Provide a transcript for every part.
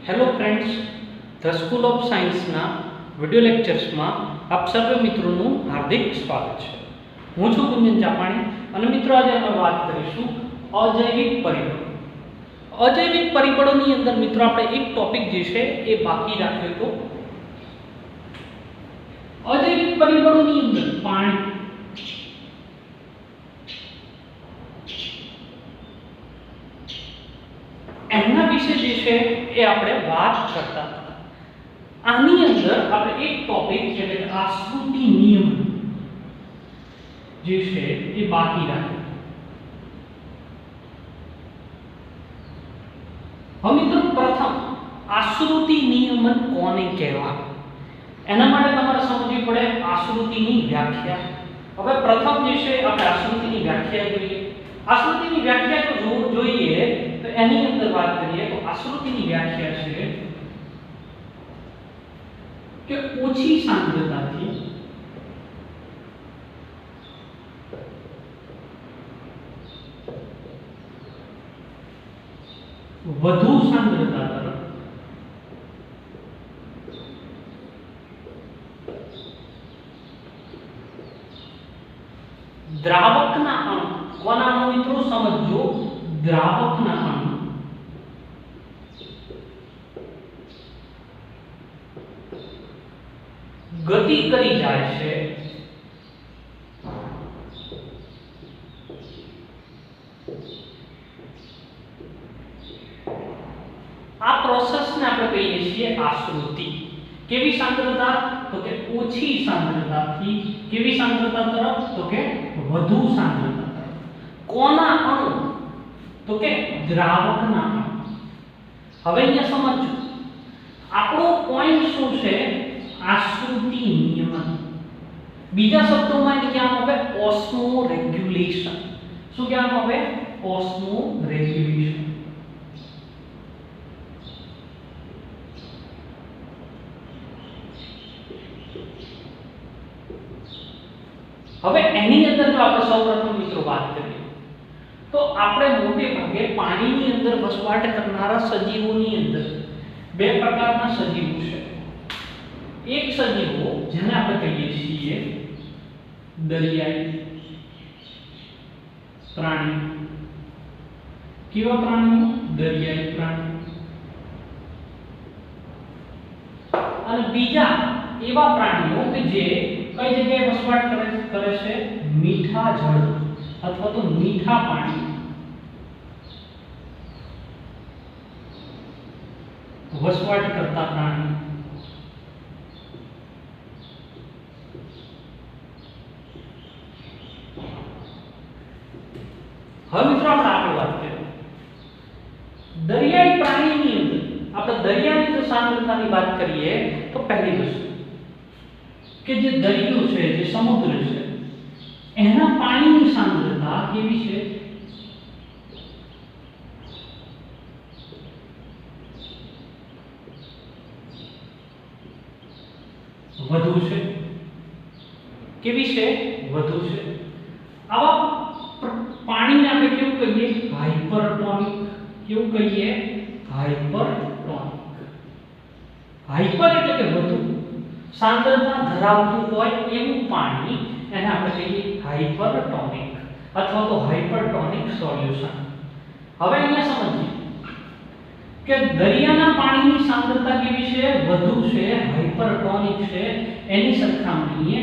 Hello friends, the school of સાયન્સના video લેક્ચર્સમાં આપ સર્વે મિત્રોનું હાર્દિક સ્વાગત છે। હું છું ગુંજન ચાપાણી અને મિત્રો આજે આપણે વાત કરીશું અજૈવિક પરિબળો। અજૈવિક પરિબળોની અંદર મિત્રો આપણે એક ટોપિક જે છે એ બાકી રાખ્યો હતો। અજૈવિક પરિબળોની અંદર પાણી, એમના વિશે જે છે એ આપણે વાત કરતા હતા। આની અંદર આપણે એક ટોપિક એટલે કે આશ્રુતિ નિયમ જે છે એ બાકી રાખ્યો। હવે મિત્રો પ્રથમ આશ્રુતિ નિયમન કોને કહેવાય એના માટે તમારે સમજવી પડે આશ્રુતિની વ્યાખ્યા। હવે પ્રથમ જે છે આપણે આશ્રુતિની વ્યાખ્યા જોઈએ। આશ્રુતિની વ્યાખ્યા તો જોઈએ તો એની અંદર વાત કરીએ તો આશ્રુતિની વ્યાખ્યા છે કે ઓછી સાંદ્રતાથી વધુ સાંદ્રતા તરફ દ્રાવકના અણુ, કોના અણુ મિત્રો સમજો, દ્રાવકના અણુ ગતિ કરી જાય છે આ પ્રોસેસને આપણે કહીએ છીએ આશ્રુતિ। કેવી સાંદ્રતા તો કે ઓછી સાંદ્રતાથી કેવી સાંદ્રતા તરફ તો કે વધુ સાંદ્રતા તરફ। કોના અણુ તો કે દ્રાવકના અણુ। હવે અહીંયા સમજો આપણો પોઈન્ટ શું છે, આશ્રુતિ નિયમન। બીજા શબ્દોમાં એને કહેવામાં આવે ઓસ્મો રેગ્યુલેશન। શું કહેવામાં આવે? ઓસ્મો રેગ્યુલેશન। હવે એની અંદર જો આપણે સૌપ્રથમ મિત્રો વાત કરીએ તો આપણે મોટે ભાગે પાણીની અંદર વસવાટ કરનારા સજીવોની અંદર બે પ્રકારના સજીવો છે। એક સજીવો જેને આપણે કહીએ છીએ દરિયાઈ પ્રાણી। કેવા પ્રાણીઓ? દરિયાઈ પ્રાણી। અને બીજા એવા પ્રાણીઓ કે જે કઈ જગ્યાએ વસવાટ કરે છે? મીઠા જળ અથવા તો મીઠા પાણી વસવાટ કરતા પ્રાણી। હવે મિત્રો આપણે આગળ વાત કરીએ દરિયાઈ પ્રાણીની અંદર। આપણે દરિયાની જો સાંદ્રતાની વાત કરીએ તો પહેલી વસ્તુ કે જે દરિયો છે, જે સમુદ્ર છે, એના પાણીની સાંદ્રતા કેવી છે? વધુ છે। કેવી છે? વધુ છે। આવા પાણીને આપણે કેવું કહીએ? હાઇપરટોનિક। કેવું કહીએ? હાઇપરટોનિક। હાઇપર એટલે કે વધુ સાંદ્રતા ધરાવતું હોય એવું પાણી એને આપણે કહીએ હાઇપરટોનિક અથવા તો હાઇપરટોનિક સોલ્યુશન। હવે અહીંયા સમજીએ કે દરિયાના પાણીની સાંદ્રતા કેવી છે? વધુ છે, હાઇપરટોનિક છે। એની સરખામણીએ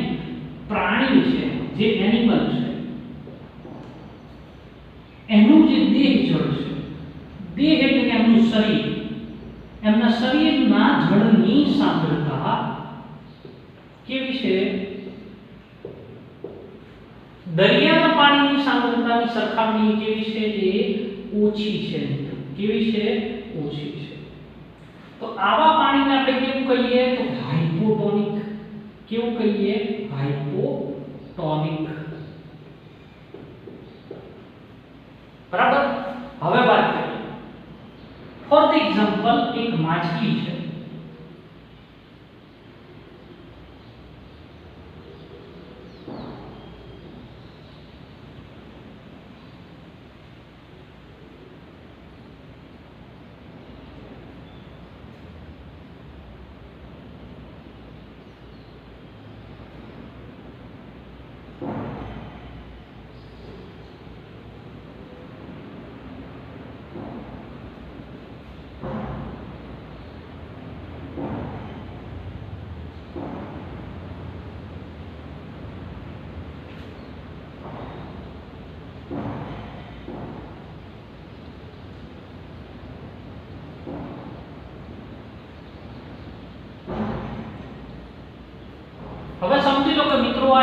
પ્રાણી છે, જે એનિમલ છે, એનું જે દેહ જળ છે, દેહ એટલે કે એમનું શરીર, એમના શરીરના જળની સાંદ્રતા કેવી છે? દરિયાના પાણીની સાંદ્રતાની સરખામણી કેવી છે? એ ઓછી છે। કેવી છે? ઓછી છે। તો આવા પાણીને આપણે કેવું કહીએ? તો હાઇપોટોનિક। કેવું કહીએ? હાઇપોટોનિક। બરાબર। હવે વાત કરીએ ફોર ધ એક્ઝામ્પલ એક માછલી છે।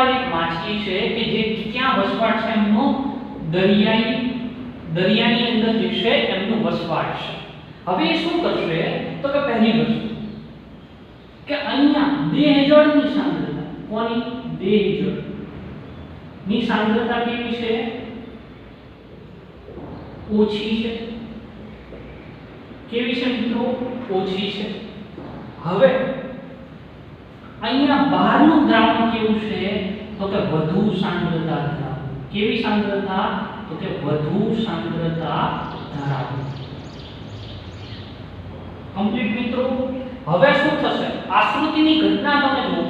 આ એક માછલી છે કે જે ક્યાં વસવાટ છે એમનો દરિયાની અંદર જે છે એમનો વસવાટ છે. હવે એ શું કરશે તો કે પહેલી વસ્તુ કે અહીંયા દેહજળની સાંદ્રતા, કોની દેહજળ ની સાંદ્રતા કેવી છે? ઓછી છે. કેવી છે મિત્રો? ઓછી છે. હવે અહીંયા બહારનું દ્રાવણ કેવું છે તો કે વધુ સાંદ્રતા ધરાવતું. કેવી સાંદ્રતા તો કે વધુ સાંદ્રતા ધરાવતું. કમ્પ્લીટ મિત્રો. હવે શું થશે? આકૃતિની ઘટના તમે જુઓ.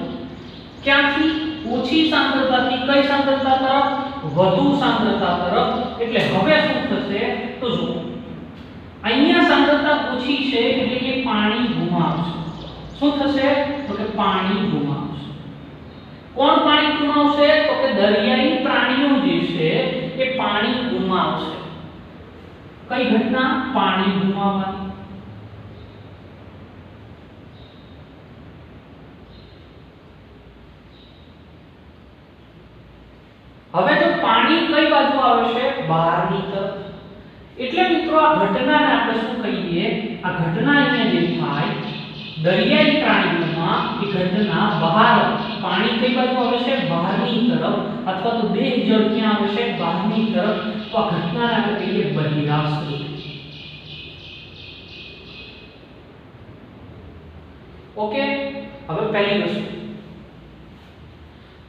ક્યાંથી? ઓછી સાંદ્રતાથી કઈ સાંદ્રતા તરફ? વધુ સાંદ્રતા તરફ. એટલે હવે શું થશે તો જુઓ, અહીંયા સાંદ્રતા ઓછી છે એટલે એ પાણી ગુમાવશે. શું થશે તો કે પાણી ગુમાવશે. કોણ પાણી ગુમાવશે તો કે દરિયાઈ પ્રાણીઓ જે છે એ પાણી ગુમાવશે. કઈ ઘટના? પાણી ગુમાવવાની. હવે જો પાણી કઈ બાજુ આવે છે? બહારની તરફ. એટલે મિત્રો આ ઘટનાને આપણે શું કહીએ? આ ઘટના અહીંયા જે થાય દરિયાઈ પ્રાણીઓમાં એ ઘટના બહાર, પાણી કઈ બાજુ આવે છે? બહારની તરફ. અથવા તો દેહ જળ ક્યાં આવે છે? બહારની તરફ. તો આ ઘટનાને આપણે કહીએ બહિરાશ્રુતિ. ઓકે. હવે પહેલી વસ્તુ,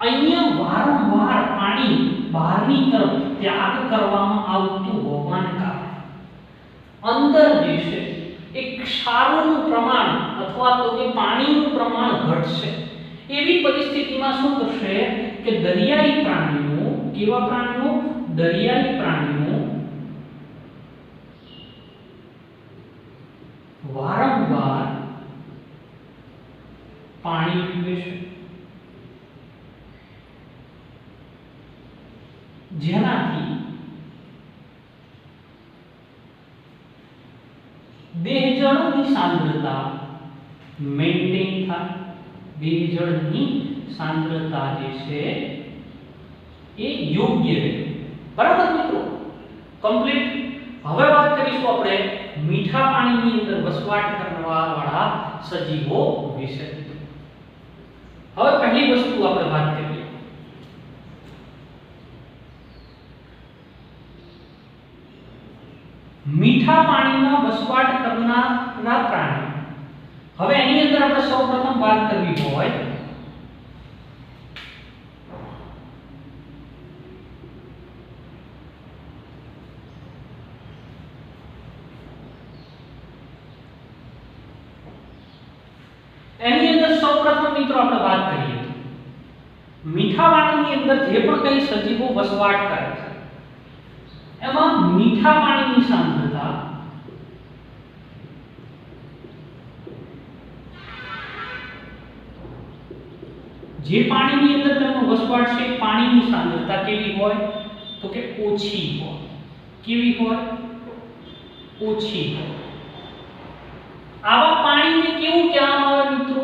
અહીંયા વારંવાર પાણી બહારની તરફ ત્યાગ કરવામાં આવતું હોવાને કારણે અંદર જે છે એક ક્ષારનું પ્રમાણ અથવા તો જે પાણીનું પ્રમાણ ઘટશે. એવી પરિસ્થિતિમાં શું થશે કે દરિયાઈ પ્રાણીઓ, કેવા પ્રાણીઓ? દરિયાઈ પ્રાણીઓ વારંવાર પાણી પીવે છે, જેનાથી દેહજળની સાંદ્રતા મેન્ટેન થાય. દેહજળની સાંદ્રતા જે છે એ યોગ્ય રહે. બરાબર મિત્રો? કમ્પ્લીટ. હવે વાત કરીશું આપણે મીઠા પાણીની અંદર વસવાટ કરવાવાળા સજીવો વિશે. હવે પહેલી વસ્તુ આપણે વાત કરીએ, મીઠા પાણીમાં વસવાટ કરનારા પ્રાણી. હવે એની અંદર આપણે સૌપ્રથમ વાત કરવી હોય એની અંદર સૌપ્રથમ મિત્રો આપણે વાત કરીએ મીઠા પાણીની અંદર જે પણ કઈ સજીવો વસવાટ કરે છે એમાં મીઠા પાણીની સાંદ્રતા જે પાણીની અંદર તેમનો વસવાટ છે પાણીની સાંદ્રતા કેવી હોય તો કે ઓછી હોય. કેવી હોય? ઓછી હોય. આવા પાણીને કેવું કહેવામાં આવે મિત્રો?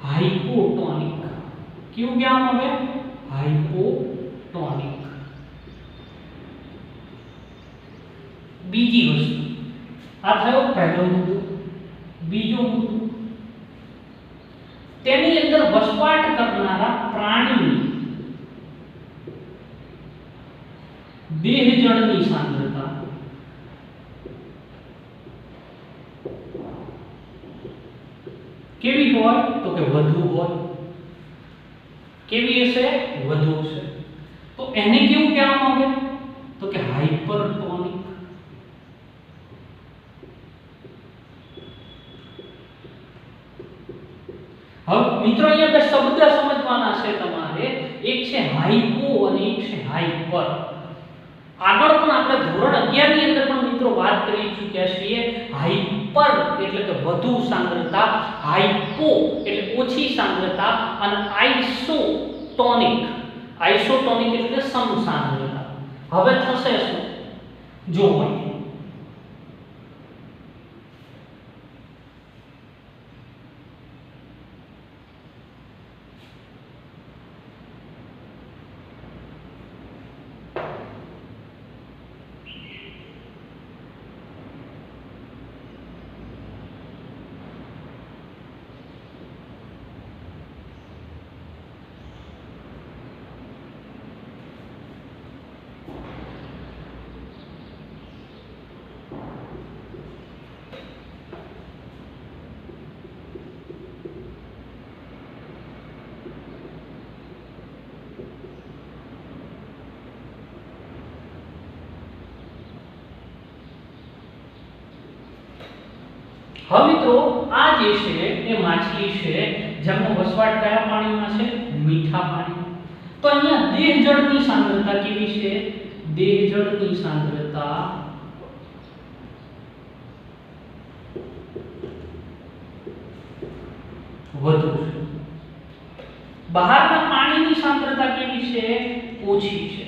હાઇપોટોનિક. કેવું કહેવામાં આવે? હાઇપોટોનિક. બીજી વસ્તુ, આ થયો પહેલો મુદ્દો. બીજો મુદ્દો, તેની અંદર વસવાટ કરનારા પ્રાણીની દેહજળની સાંદ્રતા કેવી હોય તો કે વધુ હોય. કેવી હશે? વધુ હશે. તો એને કેવું કહેવામાં આવે તો કે હાઇપરટોનિક. હવે મિત્રો અહીંયા બે શબ્દ સમજવાના છે તમારે. એક છે હાઇપો અને એક છે હાઇપર. આગળ પણ આપણે ધોરણ 11 ની અંદર પણ મિત્રો વાત કરી ચૂક્યા છીએ. હાઇપર એટલે કે વધુ સાંદ્રતા, હાઇપો એટલે ઓછી સાંદ્રતા અને આઇસોટોનિક. આઇસોટોનિક એટલે સમસાંદ્રતા. હવે થશે શું? જો હવે મિત્રો આ જે છે એ માછલી છે જેમનો વસવાટ કયા પાણીમાં છે? મીઠા પાણીમાં. તો અહીંયા દેહજળની સાંદ્રતા કેવી છે? દેહજળની સાંદ્રતા વધુ છે. બહારના પાણીની સાંદ્રતા કેવી છે? ઓછી છે.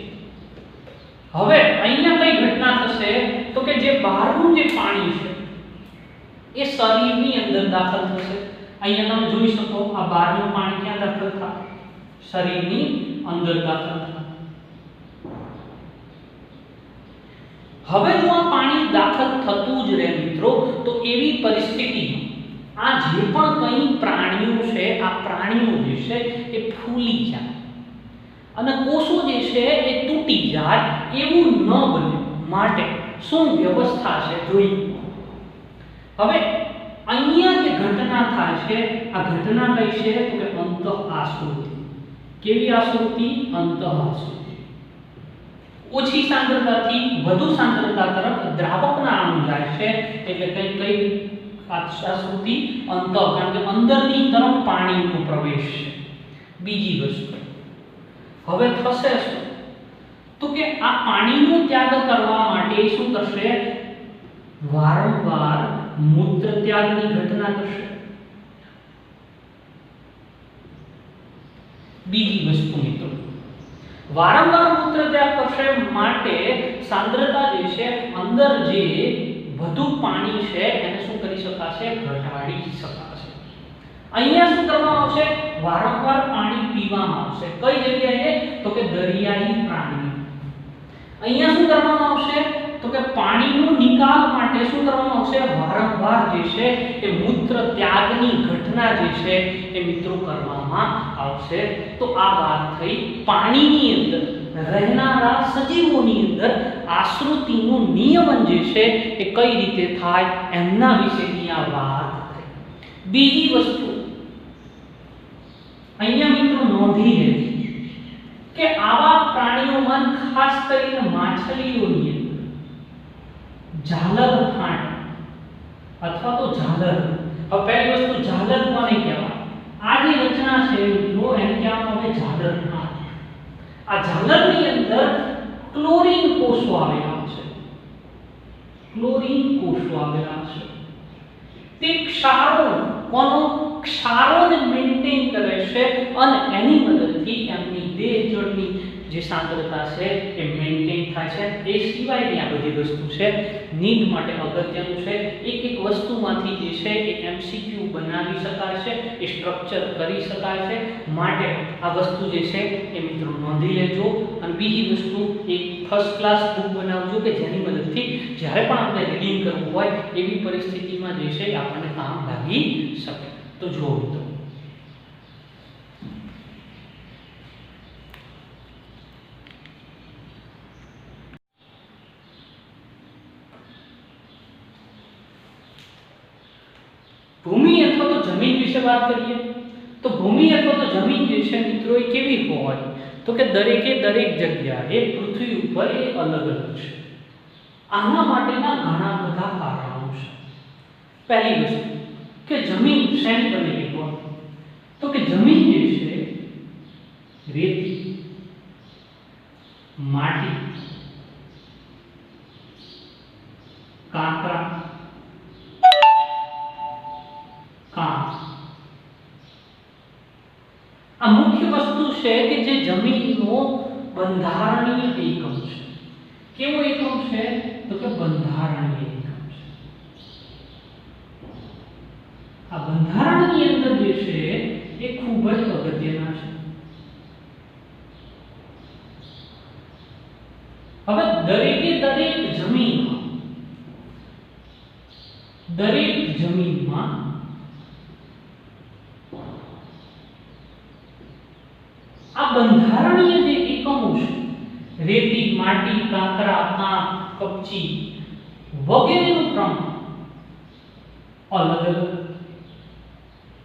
હવે અહીંયા કઈ ઘટના થશે તો કે જે બહારનું જે પાણી છે એ શરીરની અંદર દાખલ થશે. અહીંયા તમે જોઈ શકો આ બહારનું પાણી ક્યાં દાખલ થાય? શરીરની અંદર દાખલ થાય. હવે જો આ પાણી દાખલ થતું જ રહે મિત્રો તો એવી પરિસ્થિતિમાં આ જે પણ કંઈ પ્રાણીઓ છે આ પ્રાણીઓ જે છે એ ફૂલી જાય અને કોષો જે છે એ તૂટી જાય એવું ન બને માટે શું વ્યવસ્થા છે જોઈએ. હવે અહીંયા જે ઘટના થાય છે આ ઘટના કઈ છે તો કે અંતઃ આશ્રુતિ. કેવી આશ્રુતિ? અંતઃ આશ્રુતિ. ઓછી સાંદ્રતાથી વધુ સાંદ્રતા તરફ દ્રાવકના અણુ જાય છે એટલે કઈ આશ્રુતિ? અંતઃ, કારણ કે અંદરની તરફ પાણીનો પ્રવેશ છે. બીજી વસ્તુ હવે થશે શું તો કે આ પાણીનો ત્યાગ કરવા માટે શું કરશે? વારંવાર મૂત્ર ત્યાગની ઘટના કરશે. બીજી વસ્તુ મિત્રો વારંવાર મૂત્ર ત્યાગ કરશે માટે સાંદ્રતા જે છે અંદર જે વધુ પાણી છે એને શું કરી શકાશે? ઘટાડી શકાશે. અહીંયા શું કરવામાં આવશે? વારંવાર પાણી પીવામાં આવશે. કઈ જગ્યાએ તો કે દરિયાઈ પ્રાણી. અહીંયા શું કરવામાં આવશે તો કે પાણીનો નિકાલ માટે શું કરવામાં આવશે? વારંવાર જે છે એ મૂત્ર ત્યાગની ઘટના જે છે એ મિત્રો કરવામાં આવશે. તો આ વાત થઈ પાણીની અંદર રહેનારા સજીવોની અંદર આશ્રુતિનું નિયમન જે છે એ કઈ રીતે થાય એમના વિશેની આ વાત થઈ. બીજી વસ્તુ અહીંયા મિત્રો નોંધી લેવી કે આવા પ્રાણીઓમાં ખાસ કરીને માછલીઓની અંદર ઝાલર ફાંટ અથવા તો ઝાલર. હવે પહેલી વસ્તુ ઝાલર કોને કહેવાય? આ જે રચના છે મિત્રો એને કહેવામાં આવે ઝાલર ફાંટ. આ ઝાલરની અંદર ક્લોરીન કોષો આવેલા છે. ક્લોરીન કોષો આવેલા છે. તે ક્ષારોન કોનો? ક્ષારોન મેન્ટેન કરે છે અને એની મદદથી એમની દેહજળની જે સાંદ્રતા છે એ મેન્ટેન થાય છે. એ સિવાયની આ બધી વસ્તુ છે નીટ માટે અગત્યનું છે. એક એક વસ્તુમાંથી જે છે એ એમસીક્યુ બનાવી શકાય છે, એ સ્ટ્રક્ચર કરી શકાય છે. માટે આ વસ્તુ જે છે એ મિત્રો નોંધી લેજો. અને બીજી વસ્તુ એક ફર્સ્ટ ક્લાસ બુક બનાવજો કે જેની મદદથી જ્યારે પણ આપણે રીડિંગ કરવું હોય એવી પરિસ્થિતિમાં જે છે આપણને કામ લાગી શકે. તો જુઓ મિત્રો ભૂમિ અથવા તો જમીન વિશે વાત કરીએ તો ભૂમિ અથવા તો જમીન જે છે મિત્રો એ કેવી હોય તો કે દરેક જગ્યાએ પૃથ્વી ઉપર એ અલગ અલગ છે. આના માટેના ઘણા બધા કારણો છે. પહેલી વસ્તુ કે જમીન શેની બનેલી હોય તો કે જમીન જે છે રેતી, માટી, કાંકરા, કાંચ આ મુખ્ય વસ્તુ છે કે જે જમીનનો બંધારણીય એકમ છે. કેવો એકમ છે તો કે બંધારણીય એકમ છે. આ બંધારણની અંદર જે છે એ ખૂબ જ અગત્યના છે. હવે દરેક જમીનમાં આ બંધારણીય જે એકમો છે રેતી, માટી, કાંકરા, કાંપ, કપચી વગેરેનું પ્રમાણ અલગ અલગ.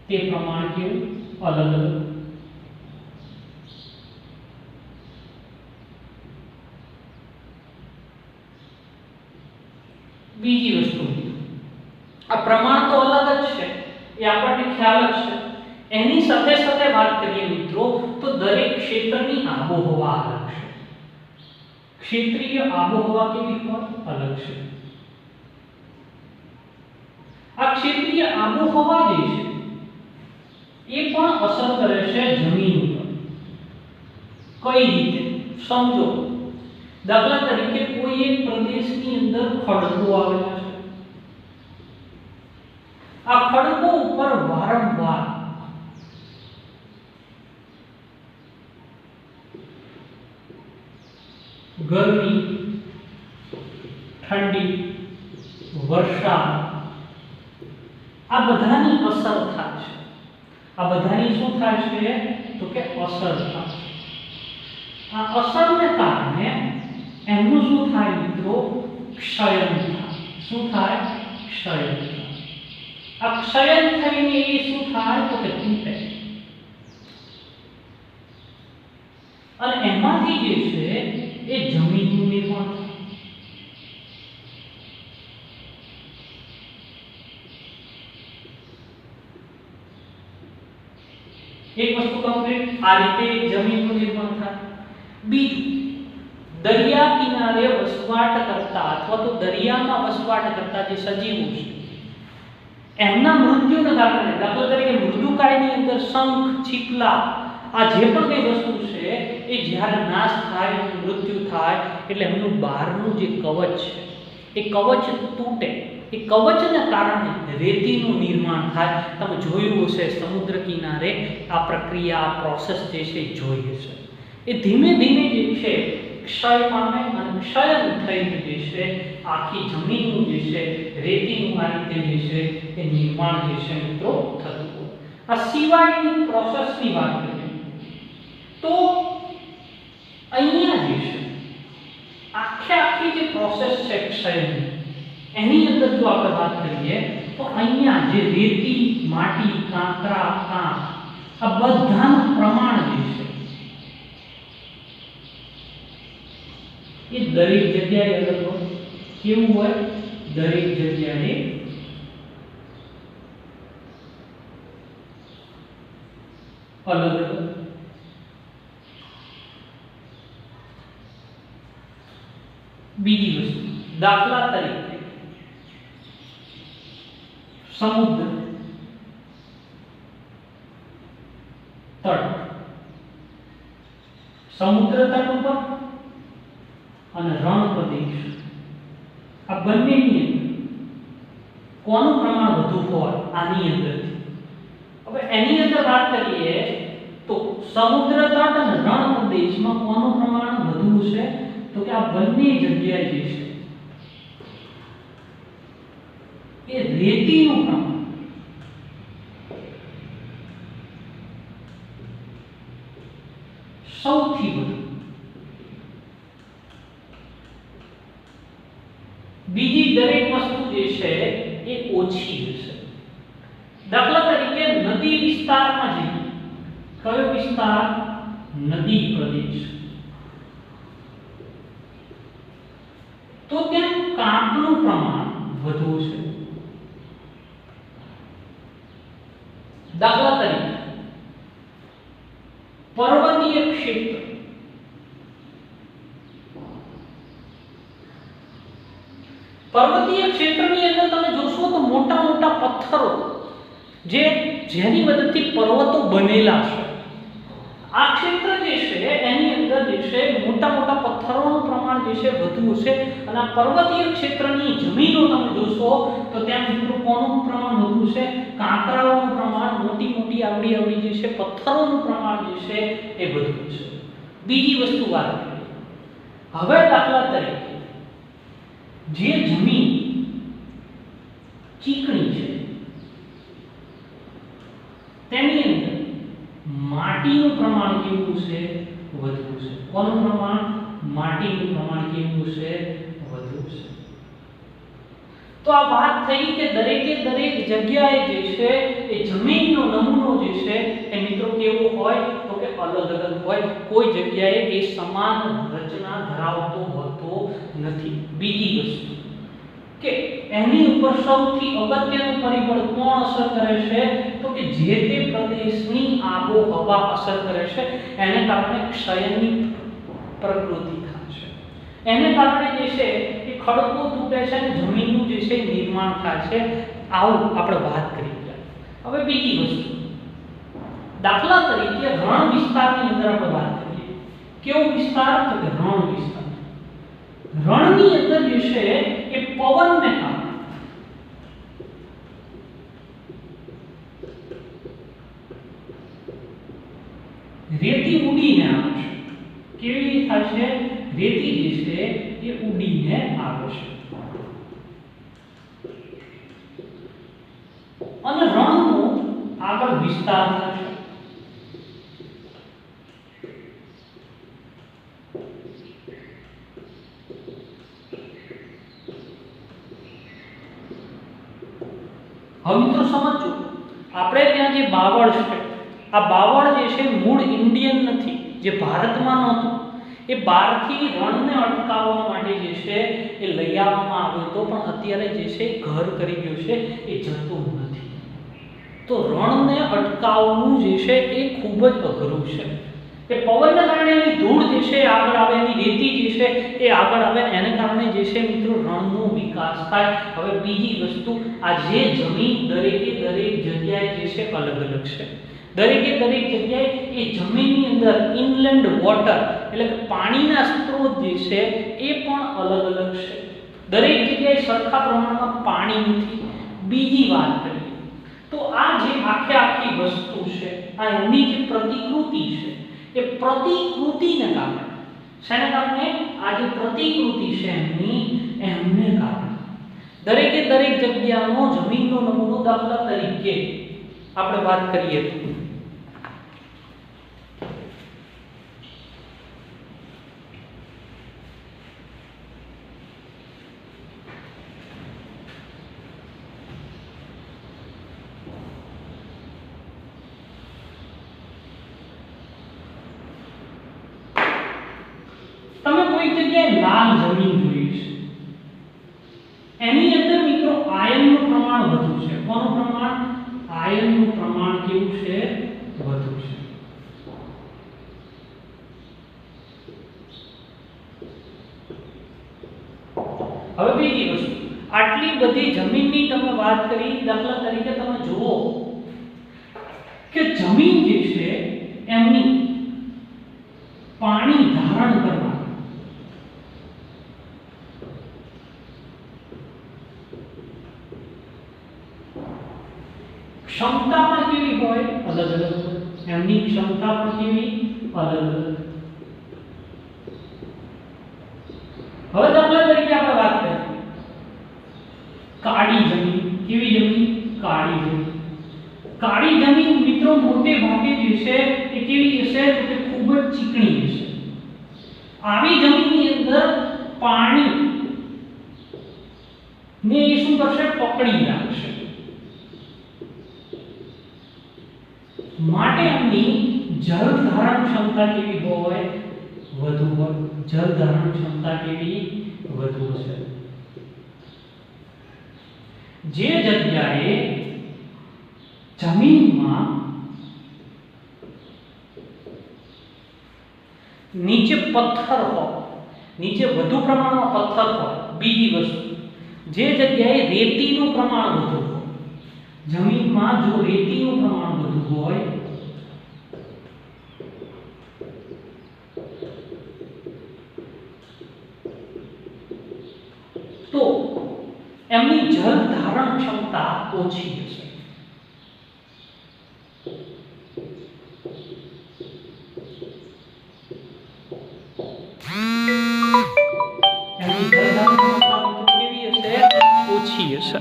તે પ્રમાણ કેવું? અલગ અલગ. બીજી વસ્તુ આ પ્રમાણ તો અલગ જ છે, એ આપણને ખ્યાલ જ છે. એની સાથે સાથે વાત કરીએ મિત્રો તો દરેક ક્ષેત્રની આબોહવા અલગ છે. ક્ષેત્રીય આબોહવા કેવી હોય? અલગ છે. આ ક્ષેત્રીય આબોહવા જે છે એ પણ અસર કરે છે જમીન ઉપર. કઈ રીતે? સમજો, દાખલા તરીકે કોઈ એક પ્રદેશની અંદર ખડકો આવેલા છે. આ ખડકો ઉપર વારંવાર ગરમી, ઠંડી, વર્ષા આ બધાની અસર થાય છે. આ બધાની શું થાય છે? તો કે અસર થાય છે. આ અસરને કારણે એમનું શું થાય મિત્રો? ક્ષયન થાય. શું થાય? ક્ષયન થાય. આ ક્ષયન થઈને એ શું થાય? તો કે તૂટે. અને એમાંથી જે છે એ જમીનનું નિર્માણ થાય. એક વસ્તુ કમ્પ્લીટ. આ રીતે જમીનનું નિર્માણ થાય. બીજું, દરિયા કિનારે વસવાટ કરતા અથવા તો દરિયામાં વસવાટ કરતા જે સજીવો છે એમના મૃત્યુને કારણે, દાખલા તરીકે મૃદુકાયની અંદર શંખ, છીપલા આ જે પણ કઈ વસ્તુ છે એ જ્યારે નાશ થાય, મૃત્યુ થાય એટલે એમનું બહારનું જે કવચ છે એ કવચ તૂટે. એ કવચને કારણે રેતીનું નિર્માણ થાય. તમે જોયું હશે સમુદ્ર કિનારે આ પ્રક્રિયા, આ પ્રોસેસ જે છે એ જોઈએ છે. એ ધીમે ધીમે જે છે ક્ષય પામે અને ક્ષયન થઈને જે છે આખી જમીનનું જે છે રેતીનું આ રીતે જે છે એ નિર્માણ જે છે મિત્રો થતું હોય. આ સિવાયની પ્રોસેસની વાત કરીએ તો અહીંયા જે છે આખી જે પ્રોસેસ છે ક્ષયની, એની અંદર જો આપણે વાત કરીએ તો અહીંયા જે રેતી, માટી, કાંકરા, કાંપ આ બધાનું પ્રમાણ જે છે એ દરેક જગ્યાએ અલગ હોય. કેવું હોય? દરેક જગ્યાએ અલગ અલગ. બીજી વસ્તુ, દાખલા તરીકે સમુદ્ર તટ, સમુદ્ર તટ ઉપર અને રણ પ્રદેશ આ બંનેની અંદર કોનું પ્રમાણ વધુ હોય? આની અંદર. હવે એની અંદર વાત કરીએ તો સમુદ્ર તટ અને રણ પ્રદેશમાં કોનું પ્રમાણ વધુ છે? તો કે આ બંને જગ્યાએ જે છે એ રેતીનું પ્રમાણ સૌથી વધુ. બીજી દરેક વસ્તુ જે છે એ ઓછી હશે. દાખલા તરીકે નદી વિસ્તારમાં જઈએ. કયો વિસ્તાર? નદી પ્રદેશ. તો ત્યાં કાંપનું પ્રમાણ વધુ છે. દાખલા તરીકે પર્વતીય ક્ષેત્ર, પર્વતીય ક્ષેત્રની અંદર તમે જોશો તો મોટા મોટા પથ્થરો જેની મદદથી પર્વતો બનેલા છે. આ ક્ષેત્ર જે છે એની અંદર જે છે મોટા મોટા પથ્થરોનું પ્રમાણ જે છે વધુ છે. અને આ પર્વતીય ક્ષેત્રની જમીનો તમે જોશો તો ત્યાં મિત્રો કોનું પ્રમાણ વધુ છે? કાંકરાઓનું પ્રમાણ, મોટી મોટી આવડી જે છે પથ્થરોનું પ્રમાણ જે છે એ વધુ છે. બીજી વસ્તુ વાત કરીએ. હવે દાખલા તરીકે જે જમીન ચીકણી છે તેની અંદર માટીનું પ્રમાણ કેવું છે? વધુ છે. કોનું પ્રમાણ? માટીનું પ્રમાણ કેવું છે? વધુ છે. તો આ વાત થઈ કે દરેકે દરેક જગ્યાએ જે છે એ જમીનનો નમૂનો જે છે એ મિત્રો કેવો હોય? તો કે અલગ અલગ હોય. કોઈ જગ્યાએ એ સમાન રચના ધરાવતો હોતો નથી. બીજી વસ્તુ કે એની ઉપર સૌથી અગત્યનું પરિબળ કોણ અસર કરે છે તો કે જે તે પ્રદેશની આબોહવા અસર કરે છે એને કારણે ક્ષયની પ્રકૃતિ થાય છે એને કારણે જે છે એ ખડકો તૂટે છે અને જમીનનું જે છે નિર્માણ થાય છે આવું આપણે વાત કરી ગયા હવે બીજી વસ્તુ દાખલા તરીકે રણ વિસ્તારની અંદર આપણે વાત કરીએ કેવો વિસ્તાર તો કે રણ વિસ્તાર રણની અંદર જે છે એ પવનને કારણે રેતી ઉડીને આવે છે કેવી થાય છે રેતી જે છે એ ઉડીને આવે છે અને રણનો આગળ વિસ્તાર થાય છે હવે મિત્રો સમજો આપણે ત્યાં જે બાવળ છે આ બાવળ જે છે મૂળ ઇન્ડિયન નથી જે ભારતમાં નહોતું એ બહારથી રણને અટકાવવા માટે જે છે એ લઈ આવવામાં આવ્યો હતો પણ અત્યારે જે છે ઘર કરી ગયો છે એ જતું નથી તો રણને અટકાવવું જે છે એ ખૂબ જ અઘરું છે કે પવનને કારણે એની ધૂળ જે છે આગળ આવે એની રેતી જે છે એ આગળ આવે એને કારણે જે છે મિત્રો રણનો વિકાસ થાય હવે બીજી વસ્તુ આ જે જમીન દરેકે દરેક જગ્યાએ જે છે અલગ અલગ છે દરેકે દરેક જગ્યાએ એ જમીનની અંદર ઇનલેન્ડ વોટર એટલે કે પાણીના સ્ત્રોત જે છે એ પણ અલગ અલગ છે દરેક જગ્યાએ સરખા પ્રમાણમાં પાણી નથી બીજી વાત કરીએ તો આ જે આખી વસ્તુ છે આ એની જે પ્રતિકૃતિ છે એ પ્રતિકૃતિને કારણે શેના કારણે આ જે પ્રતિકૃતિ છે એમને કારણે દરેકે દરેક જગ્યાનો જમીનનો નમૂનો દાખલા તરીકે આપણે વાત કરીએ તો તમે કોઈ જગ્યાએ લાલ જમીન જોઈ છે એની અંદર મિત્રો આયનનું પ્રમાણ વધુ છે કોનું પ્રમાણ આયનનું પ્રમાણ કેવું છે વધુ છે હવે બીજી વસ્તુ આટલી બધી જમીનની તમે વાત કરી દાખલા તરીકે તમે જુઓ કે જમીન જે છે એમની પાણી ધારણ કરવા ક્ષમતા પણ કેવી હોય અલગ અલગ હોય એમની ક્ષમતા પણ કેવી અલગ અલગ હવે દાખલા તરીકે આપણે વાત કરીએ કાળી જમીન કેવી જમીન કાળી જમીન મિત્રો મોટે ભાગે જે છે એ કેવી હશે તો કે ખૂબ જ ચીકણી હશે આવી જમીનની અંદર પાણી ને એ શું કરશે પકડી રાખશે માટે એમની જળ ધારણ ક્ષમતા કેવી હોય વધુ હોય જળ ધારણ ક્ષમતા કેવી વધુ હશે જે જગ્યાએ જમીનમાં નીચે પથ્થર હોય નીચે વધુ પ્રમાણમાં પથ્થર હોય બીજી વસ્તુ જે જગ્યાએ રેતીનું પ્રમાણ વધુ હોય જમીનમાં જો રેતીનું પ્રમાણ વધુ હોય તો એમની જળ ધારણ ક્ષમતા ઓછી હશે ઓછી હશે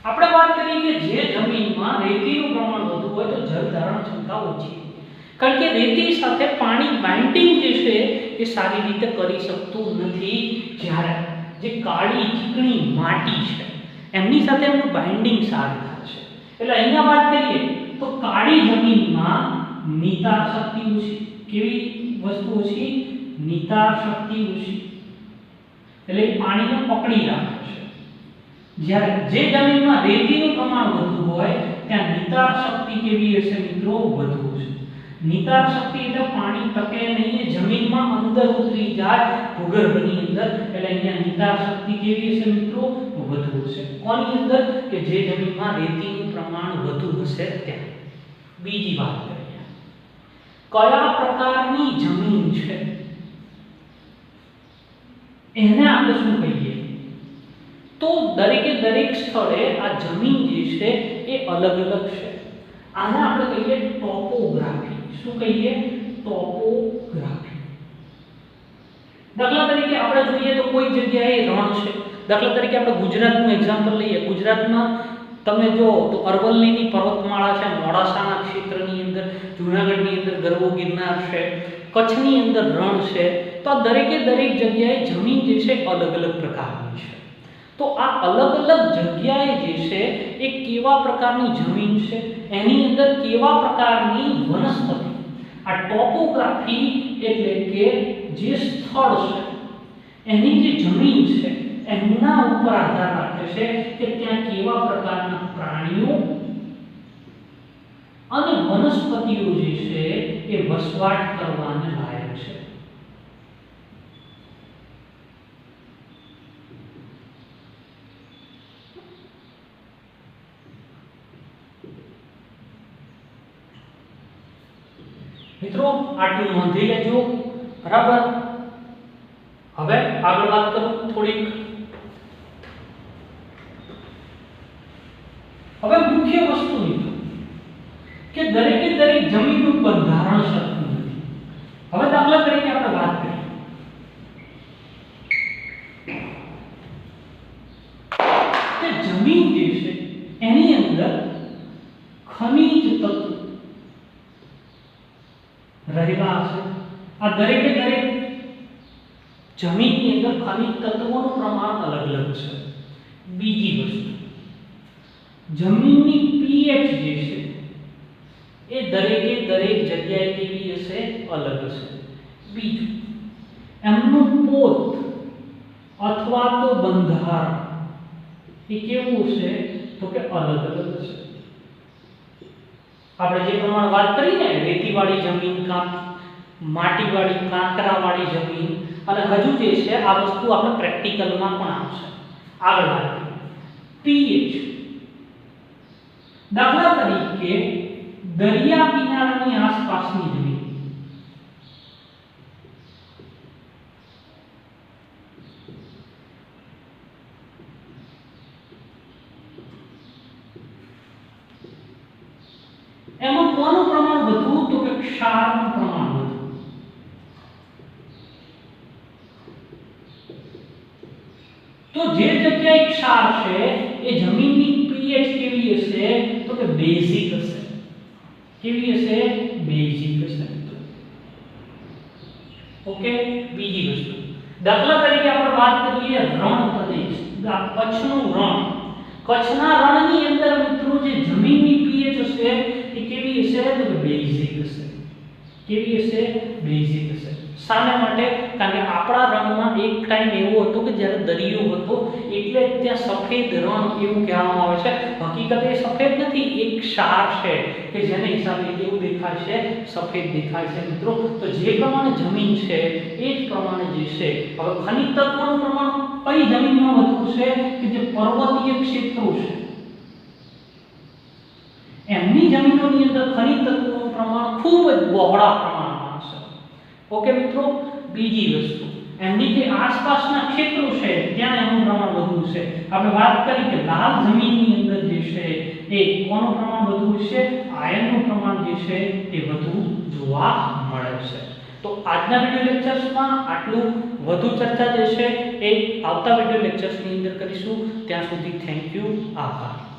આપણે વાત કરીએ કે જે જમીનમાં રેતીનું પ્રમાણ વધુ હોય તો જળ ધારણ ક્ષમતા ઓછી કારણ કે રેતી સાથે પાણી બાઇન્ડિંગ જે છે એ સારી રીતે કરી શકતું નથી જ્યારે જે કાળી ચીકણી માટી છે એમની સાથે એમનું બાઇન્ડિંગ સારું થાય છે એટલે અહીંયા વાત કરીએ તો કાળી જમીનમાં નિતાર શક્તિ ઓછી કેવી વસ્તુ ઓછી નિતાર શક્તિ ઓછી એટલે એ પાણીને પકડી રાખે છે. જ્યારે જે જમીનમાં રેતીનું પ્રમાણ વધુ હોય ત્યાં નિતાર શક્તિ કેવી હશે મિત્રો? વધુ છે. નિતાર શક્તિ એટલે પાણી ટકે નહીં, જમીનમાં અંદર ઉતરી જાય ભૂગર્ભની અંદર, એટલે અહીંયા નિતાર શક્તિ કેવી હશે મિત્રો? વધુ હશે. કોની અંદર? કે જે જમીનમાં રેતીનું પ્રમાણ વધુ હશે ત્યાં. બીજી વાત કરીએ, કયા પ્રકારની જમીન છે એને આપણે શું કહીએ? તો દરેક સ્થળે આ જમીન જે છે એ અલગ અલગ છે. આને આપણે કહીએ ટોપોગ્રાફી. શું કહીએ? ટોપોગ્રાફી. દાખલા તરીકે આપણે જોઈએ તો કોઈ જગ્યાએ રણ છે. દાખલા તરીકે આપણે ગુજરાતનું એક્ઝામ્પલ લઈએ. ગુજરાતમાં તમે જો તો અરવલ્લીની પર્વતમાળા છે, મોડાસાના ક્ષેત્રની અંદર, જૂનાગઢની અંદર ગરવો ગિરનાર છે, કચ્છની અંદર રણ છે. તો આ દરેક જગ્યાએ જમીન જે છે અલગ અલગ પ્રકારની છે. તો આ અલગ અલગ જગ્યાએ જે છે એ કેવા પ્રકારની જમીન છે, એની અંદર કેવા પ્રકારની વનસ્પતિ, આ ટોપોગ્રાફી એટલે કે જે સ્થળ છે એની જે જમીન છે એના ઉપર આધાર રાખે છે કે ત્યાં કેવા પ્રકારના પ્રાણીઓ અને વનસ્પતિઓ જે છે એ વસવાટ કરવાને લાયક છે. મિત્રો આટલું નોંધી લેજો, બરાબર. હવે આગળ વાત કરું થોડીક. હવે મુખ્ય વસ્તુ મિત્રો કે દરેક જમીનનું બંધારણ સરખું નથી. હવે દાખલા તરીકે આપણે વાત કરીએ કે જમીન જે છે એની અંદર ખનિજ તત્વો રહેલા છે. આ દરેક જમીનની અંદર ખનિજ તત્વોનું પ્રમાણ અલગ અલગ છે. બીજી વસ્તુ, જમીનની pH જે છે એ દરેક જગ્યાએ કેવી હશે? અલગ હશે. બીજું, એમનું પોત અથવા તો બંધારણ એ કેવું છે? તો કે અલગ અલગ છે. આપણે જે પ્રમાણે વાત કરી ને, રેતીવાળી જમીન, માટીવાળી, કાંકરાવાળી જમીન, અને હજુ જે છે આ વસ્તુ આપણે પ્રેક્ટિકલમાં પણ આવશે. આગળ વાત કરીએ pH. દાખલા તરીકે દરિયા કિનારાની આસપાસની જમીન, એમાં કોનું પ્રમાણ વધુ? તો કે ક્ષારનું પ્રમાણ વધુ. તો જે જગ્યાએ ક્ષાર છે એ જમીનની pH કેવી હશે? તો કે બેઝિક હશે. કેવી હશે? બેઝિક હશે. ઓકે. બીજી વસ્તુ, દાખલા તરીકે આપણે વાત કરીએ રણ પ્રદેશ, કચ્છનું રણ. કચ્છના રણની અંદર મિત્રો જે જમીનની pH હશે એ કેવી હશે? તો કે બેઝિક હશે. કેવી હશે? બેઝિક હશે. શાના માટે? કારણ કે આપણા રણમાં એક ટાઈમ એવો હતો કે જ્યારે દરિયો હતો એટલે ત્યાં સફેદ રણ એવું કહેવામાં આવે છે. હકીકતે એ સફેદ નથી, એક ક્ષાર છે કે જેને હિસાબે કેવું દેખાય છે? સફેદ દેખાય છે મિત્રો. તો જે પ્રમાણે જમીન છે એ જ પ્રમાણે જે છે. હવે ખનિજ તત્વોનું પ્રમાણ કઈ જમીનમાં વધુ છે? કે જે પર્વતીય ક્ષેત્રો છે એમની જમીનોની અંદર ખનિજ તત્વોનું પ્રમાણ ખૂબ જ બહોળા પ્રમાણમાં છે. ઓકે મિત્રો. બીજી વસ્તુ, એમની જે આસપાસના ક્ષેત્રો છે ત્યાં એનું પ્રમાણ વધુ છે. આપણે વાત કરી કે લાલ જમીનની અંદર જે છે એ કોનું પ્રમાણ વધુ છે? આયર્નનું પ્રમાણ જે છે એ વધુ જોવા મળે છે. તો આજના વિડિયો લેક્ચર્સમાં આટલું. વધુ ચર્ચા જે છે એ આવતા વિડિયો લેક્ચર્સની અંદર કરીશું. ત્યાં સુધી થેન્ક યુ. આભાર.